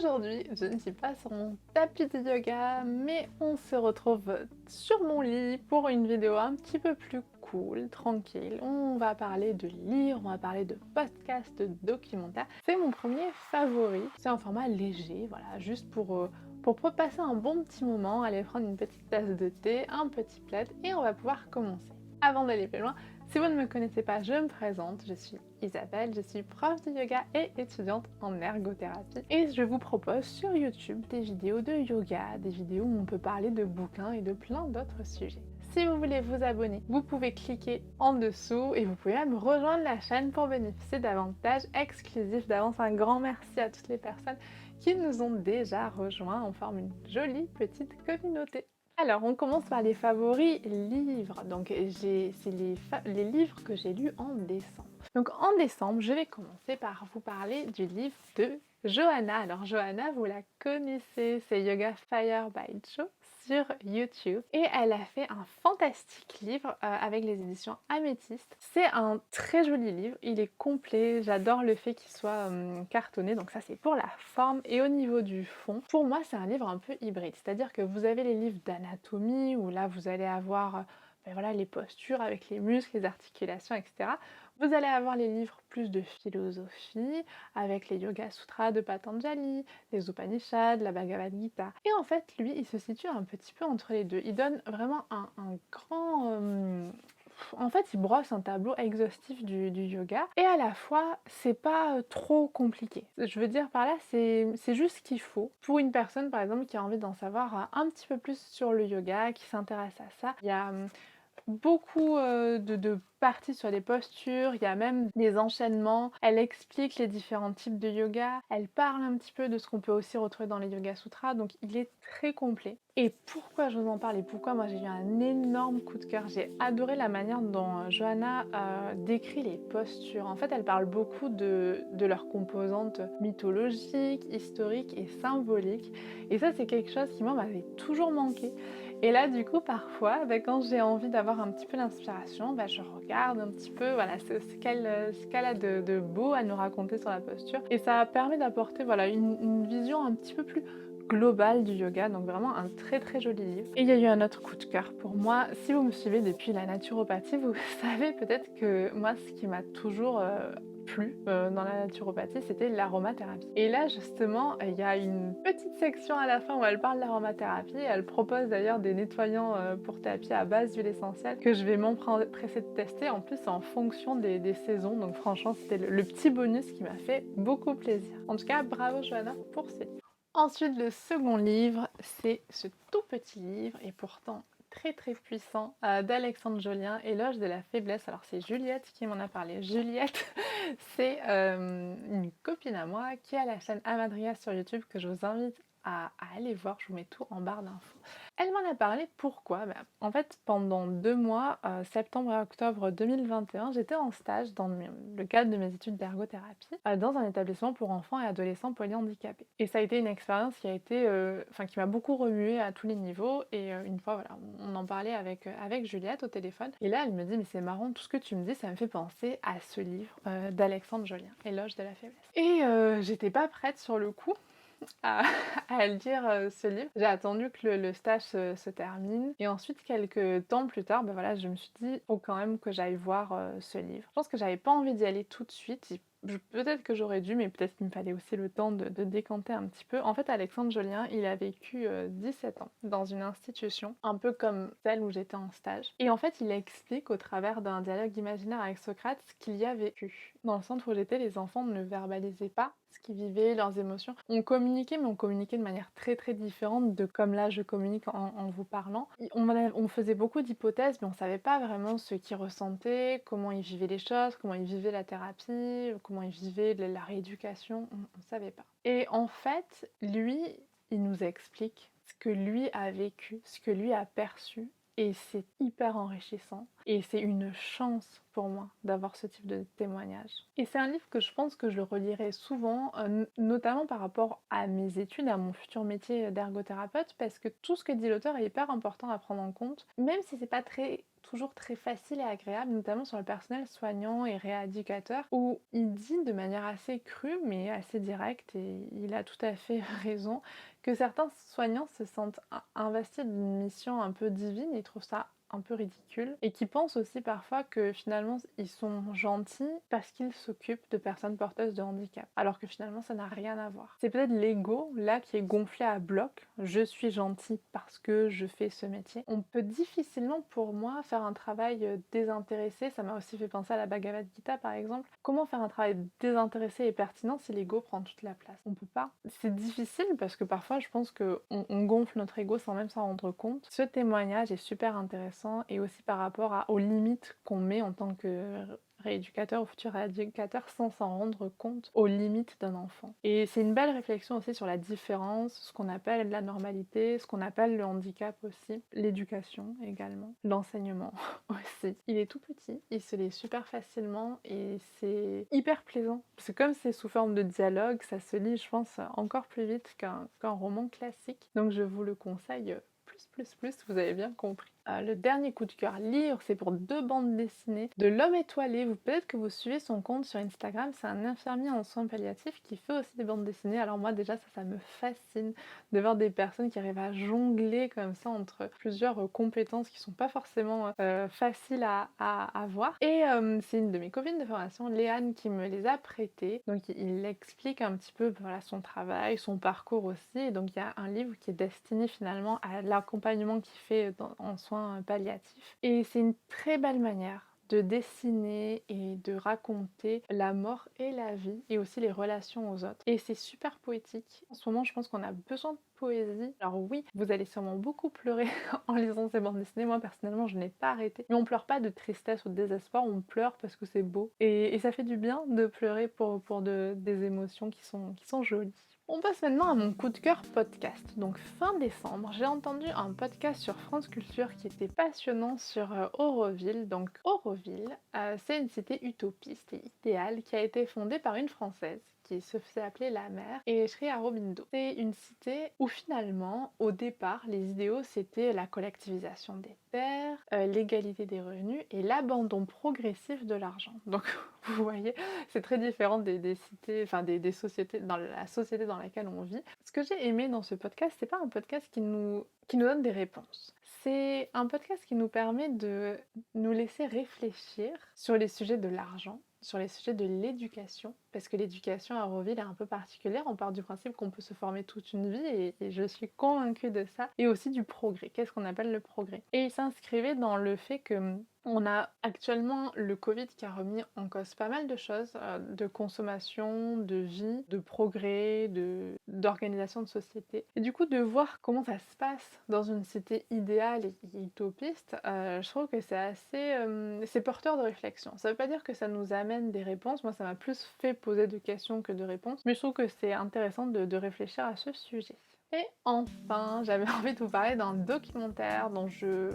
Aujourd'hui, je ne suis pas sur mon tapis de yoga, mais on se retrouve sur mon lit pour une vidéo un petit peu plus cool, tranquille. On va parler de livres, on va parler de podcasts, de documentaires. C'est mon premier favori. C'est un format léger, voilà, juste pour passer un bon petit moment, aller prendre une petite tasse de thé, un petit plaid et on va pouvoir commencer. Avant d'aller plus loin, si vous ne me connaissez pas, je me présente, je suis Isabelle, je suis prof de yoga et étudiante en ergothérapie et je vous propose sur YouTube des vidéos de yoga, des vidéos où on peut parler de bouquins et de plein d'autres sujets. Si vous voulez vous abonner, vous pouvez cliquer en dessous et vous pouvez même rejoindre la chaîne pour bénéficier d'avantages exclusifs. D'avance, un grand merci à toutes les personnes qui nous ont déjà rejoints. On forme une jolie petite communauté. Alors, on commence par les favoris livres. Donc, c'est les livres que j'ai lus en décembre. Donc, en décembre, je vais commencer par vous parler du livre de Johanna. Alors, Johanna, vous la connaissez, c'est Yoga Fire by Jo sur YouTube. Et elle a fait un fantastique livre avec les éditions Améthyste. C'est un très joli livre, il est complet, j'adore le fait qu'il soit cartonné, donc ça c'est pour la forme. Et au niveau du fond, pour moi c'est un livre un peu hybride, c'est-à-dire que vous avez les livres d'anatomie où là vous allez avoir ben voilà, les postures avec les muscles, les articulations, etc. Vous allez avoir les livres plus de philosophie, avec les Yoga Sutras de Patanjali, les Upanishads, la Bhagavad Gita. Et en fait, lui, il se situe un petit peu entre les deux. Il donne vraiment un grand... En fait, il brosse un tableau exhaustif du yoga et à la fois, c'est pas trop compliqué. Je veux dire par là, c'est juste ce qu'il faut pour une personne, par exemple, qui a envie d'en savoir un petit peu plus sur le yoga, qui s'intéresse à ça. Il y a beaucoup de parties sur les postures, il y a même des enchaînements, elle explique les différents types de yoga, elle parle un petit peu de ce qu'on peut aussi retrouver dans les Yoga Sutras, donc il est très complet. Et pourquoi je vous en parle et pourquoi moi j'ai eu un énorme coup de cœur, j'ai adoré la manière dont Johanna décrit les postures. En fait, elle parle beaucoup de leurs composantes mythologiques, historiques et symboliques. Et ça, c'est quelque chose qui moi m'avait toujours manqué. Et là, du coup, parfois, quand j'ai envie d'avoir un petit peu d'inspiration, je regarde un petit peu voilà, ce qu'elle a de beau à nous raconter sur la posture. Et ça permet d'apporter voilà, une vision un petit peu plus globale du yoga, donc vraiment un très très joli livre. Et il y a eu un autre coup de cœur pour moi. Si vous me suivez depuis la naturopathie, vous savez peut-être que moi, ce qui m'a toujours plu dans la naturopathie, c'était l'aromathérapie. Et là, justement, il y a une petite section à la fin où elle parle d'aromathérapie. Elle propose d'ailleurs des nettoyants pour tapis à base d'huile essentielle que je vais m'empresser de tester. En plus, en fonction des saisons. Donc franchement, c'était le petit bonus qui m'a fait beaucoup plaisir. En tout cas, bravo Johanna pour ce livre. Ensuite, le second livre, c'est ce tout petit livre et pourtant très très puissant d'Alexandre Jolien, Éloge de la faiblesse. Alors c'est Juliette qui m'en a parlé. Juliette, c'est une copine à moi qui a la chaîne Amadria sur YouTube que je vous invite à aller voir, je vous mets tout en barre d'infos. Elle m'en a parlé, pourquoi? En fait, pendant 2 mois, septembre et octobre 2021, j'étais en stage dans le cadre de mes études d'ergothérapie dans un établissement pour enfants et adolescents polyhandicapés. Et ça a été une expérience qui a été, qui m'a beaucoup remuée à tous les niveaux. Et une fois, voilà, on en parlait avec Juliette au téléphone. Et là, elle me dit, mais c'est marrant, tout ce que tu me dis, ça me fait penser à ce livre d'Alexandre Jolien, Éloge de la faiblesse. Et j'étais pas prête sur le coup à, à lire ce livre. J'ai attendu que le stage se termine et ensuite quelques temps plus tard, voilà, je me suis dit faut quand même que j'aille voir ce livre. Je pense que j'avais pas envie d'y aller tout de suite. Peut-être que j'aurais dû, mais peut-être qu'il me fallait aussi le temps de décanter un petit peu. En fait, Alexandre Jolien, il a vécu 17 ans dans une institution, un peu comme celle où j'étais en stage. Et en fait, il explique au travers d'un dialogue imaginaire avec Socrate ce qu'il y a vécu. Dans le centre où j'étais, les enfants ne verbalisaient pas ce qu'ils vivaient, leurs émotions. On communiquait, mais on communiquait de manière très très différente de comme là je communique en vous parlant. On faisait beaucoup d'hypothèses, mais on savait pas vraiment ce qu'ils ressentaient, comment ils vivaient les choses, comment ils vivaient la thérapie, comment ils vivaient la rééducation, on savait pas. Et en fait, lui, il nous explique ce que lui a vécu, ce que lui a perçu, et c'est hyper enrichissant. Et c'est une chance pour moi d'avoir ce type de témoignage. Et c'est un livre que je pense que je relirai souvent, notamment par rapport à mes études, à mon futur métier d'ergothérapeute, parce que tout ce que dit l'auteur est hyper important à prendre en compte, même si c'est pas très toujours très facile et agréable, notamment sur le personnel soignant et rééducateur, où il dit de manière assez crue mais assez directe, et il a tout à fait raison, que certains soignants se sentent investis d'une mission un peu divine et trouvent ça un peu ridicule, et qui pensent aussi parfois que finalement ils sont gentils parce qu'ils s'occupent de personnes porteuses de handicap, alors que finalement ça n'a rien à voir. C'est peut-être l'ego là qui est gonflé à bloc. Je suis gentil parce que je fais ce métier. On peut difficilement, pour moi, faire un travail désintéressé. Ça m'a aussi fait penser à la Bhagavad Gita par exemple. Comment faire un travail désintéressé et pertinent si l'ego prend toute la place? On peut pas. C'est difficile parce que parfois je pense qu'on gonfle notre ego sans même s'en rendre compte. Ce témoignage est super intéressant, et aussi par rapport aux limites qu'on met en tant que rééducateur ou futur rééducateur sans s'en rendre compte, aux limites d'un enfant. Et c'est une belle réflexion aussi sur la différence, ce qu'on appelle la normalité, ce qu'on appelle le handicap aussi, l'éducation également, l'enseignement aussi. Il est tout petit, il se lit super facilement et c'est hyper plaisant. Parce que comme c'est sous forme de dialogue, ça se lit, je pense, encore plus vite qu'un roman classique. Donc je vous le conseille plus, vous avez bien compris. Le dernier coup de cœur livre, c'est pour 2 bandes dessinées de L'Homme étoilé. Peut-être que vous suivez son compte sur Instagram, c'est un infirmier en soins palliatifs qui fait aussi des bandes dessinées. Alors moi déjà ça me fascine de voir des personnes qui arrivent à jongler comme ça entre plusieurs compétences qui sont pas forcément faciles à voir. Et c'est une de mes copines de formation, Léane, qui me les a prêtées. Donc il explique un petit peu voilà, son travail, son parcours aussi. Et donc il y a un livre qui est destiné finalement à l'accompagnement qu'il fait en soins palliatifs. Et c'est une très belle manière de dessiner et de raconter la mort et la vie, et aussi les relations aux autres. Et c'est super poétique. En ce moment, je pense qu'on a besoin de poésie. Alors oui, vous allez sûrement beaucoup pleurer en lisant ces bandes dessinées. Moi, personnellement, je n'ai pas arrêté. Mais on pleure pas de tristesse ou de désespoir, on pleure parce que c'est beau. Et ça fait du bien de pleurer pour des émotions qui sont jolies. On passe maintenant à mon coup de cœur podcast. Donc fin décembre, j'ai entendu un podcast sur France Culture qui était passionnant sur Auroville. Donc Auroville, c'est une cité utopiste et idéale qui a été fondée par une Française qui se faisait appeler la mère, et Sri Aurobindo. C'est une cité où finalement, au départ, les idéaux c'était la collectivisation des terres, l'égalité des revenus et l'abandon progressif de l'argent. Donc vous voyez, c'est très différent des cités, enfin des sociétés, dans la société dans laquelle on vit. Ce que j'ai aimé dans ce podcast, c'est pas un podcast qui nous donne des réponses. C'est un podcast qui nous permet de nous laisser réfléchir sur les sujets de l'argent, sur les sujets de l'éducation, parce que l'éducation à Auroville est un peu particulière. On part du principe qu'on peut se former toute une vie, et je suis convaincue de ça, et aussi du progrès. Qu'est-ce qu'on appelle le progrès? Et il s'inscrivait dans le fait que on a actuellement le Covid qui a remis en cause pas mal de choses, de consommation, de vie, de progrès, d'organisation de société. Et du coup, de voir comment ça se passe dans une cité idéale et utopiste, je trouve que c'est assez... c'est porteur de réflexion. Ça veut pas dire que ça nous amène des réponses. Moi, ça m'a plus fait poser de questions que de réponses. Mais je trouve que c'est intéressant de réfléchir à ce sujet. Et enfin, j'avais envie de vous parler d'un documentaire dont je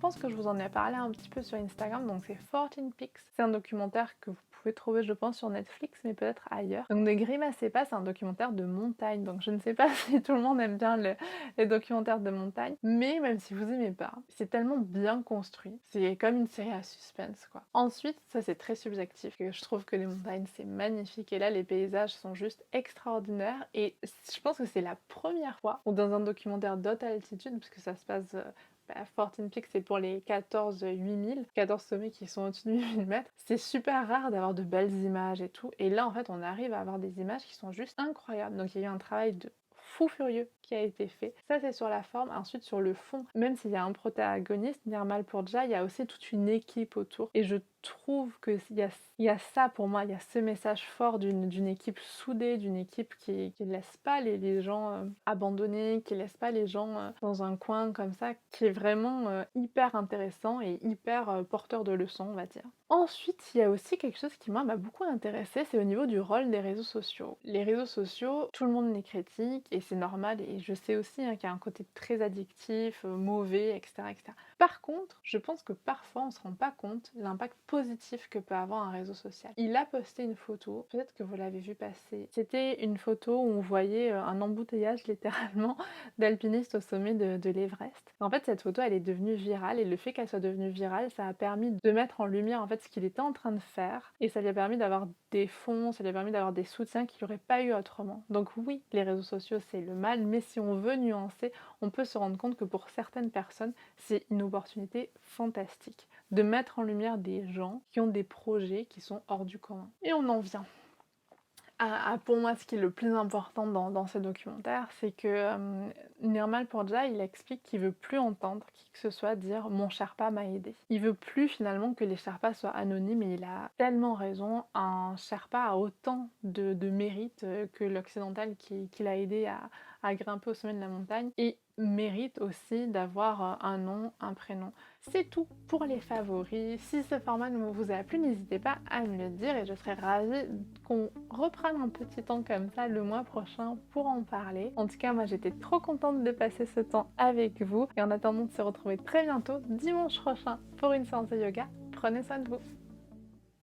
pense que je vous en ai parlé un petit peu sur Instagram, donc c'est 14 Pics. C'est un documentaire que vous pouvez trouver, je pense, sur Netflix, mais peut-être ailleurs. Donc Ne grimacez pas, c'est un documentaire de montagne, donc je ne sais pas si tout le monde aime bien les documentaires de montagne, mais même si vous aimez pas, c'est tellement bien construit, c'est comme une série à suspense, quoi. Ensuite, ça c'est très subjectif, que je trouve que les montagnes c'est magnifique, et là les paysages sont juste extraordinaires, et je pense que c'est la première fois où dans un documentaire d'haute altitude, parce que ça se passe 14 Peaks, c'est pour les 14 sommets qui sont au-dessus de 8000 mètres. C'est super rare d'avoir de belles images et tout. Et là, en fait, on arrive à avoir des images qui sont juste incroyables. Donc il y a eu un travail de fou furieux qui a été fait. Ça, c'est sur la forme. Ensuite, sur le fond, même s'il y a un protagoniste, Nirmal Purja, il y a aussi toute une équipe autour. Et je trouve qu'il y a ça pour moi, il y a ce message fort d'une équipe soudée, d'une équipe qui laisse pas les gens abandonnés, qui laisse pas les gens dans un coin comme ça, qui est vraiment hyper intéressant et hyper porteur de leçons, on va dire. Ensuite, il y a aussi quelque chose qui moi m'a beaucoup intéressée, c'est au niveau du rôle des réseaux sociaux. Les réseaux sociaux, tout le monde les critique, et c'est normal, et je sais aussi qu'il y a un côté très addictif, mauvais, etc., etc. Par contre, je pense que parfois on se rend pas compte de l'impact positif que peut avoir un réseau social. Il a posté une photo, peut-être que vous l'avez vu passer. C'était une photo où on voyait un embouteillage littéralement d'alpinistes au sommet de l'Everest. En fait, cette photo, elle est devenue virale et le fait qu'elle soit devenue virale, ça a permis de mettre en lumière en fait ce qu'il était en train de faire et ça lui a permis d'avoir des fonds, ça lui a permis d'avoir des soutiens qu'il n'aurait pas eu autrement. Donc oui, les réseaux sociaux, c'est le mal, mais si on veut nuancer, on peut se rendre compte que pour certaines personnes, c'est une opportunité fantastique de mettre en lumière des gens qui ont des projets qui sont hors du commun. Et on en vient pour moi, ce qui est le plus important dans ce documentaire, c'est que Nirmal Purja, il explique qu'il veut plus entendre qui que ce soit dire «mon Sherpa m'a aidé». Il veut plus finalement que les Sherpas soient anonymes et il a tellement raison. Un Sherpa a autant de mérite que l'occidental qui l'a aidé à grimper au sommet de la montagne et mérite aussi d'avoir un nom, un prénom. C'est tout pour les favoris. Si ce format vous a plu, n'hésitez pas à me le dire et je serais ravie qu'on reprenne un petit temps comme ça le mois prochain pour en parler. En tout cas, moi j'étais trop contente de passer ce temps avec vous et en attendant de se retrouver très bientôt dimanche prochain pour une séance de yoga, prenez soin de vous.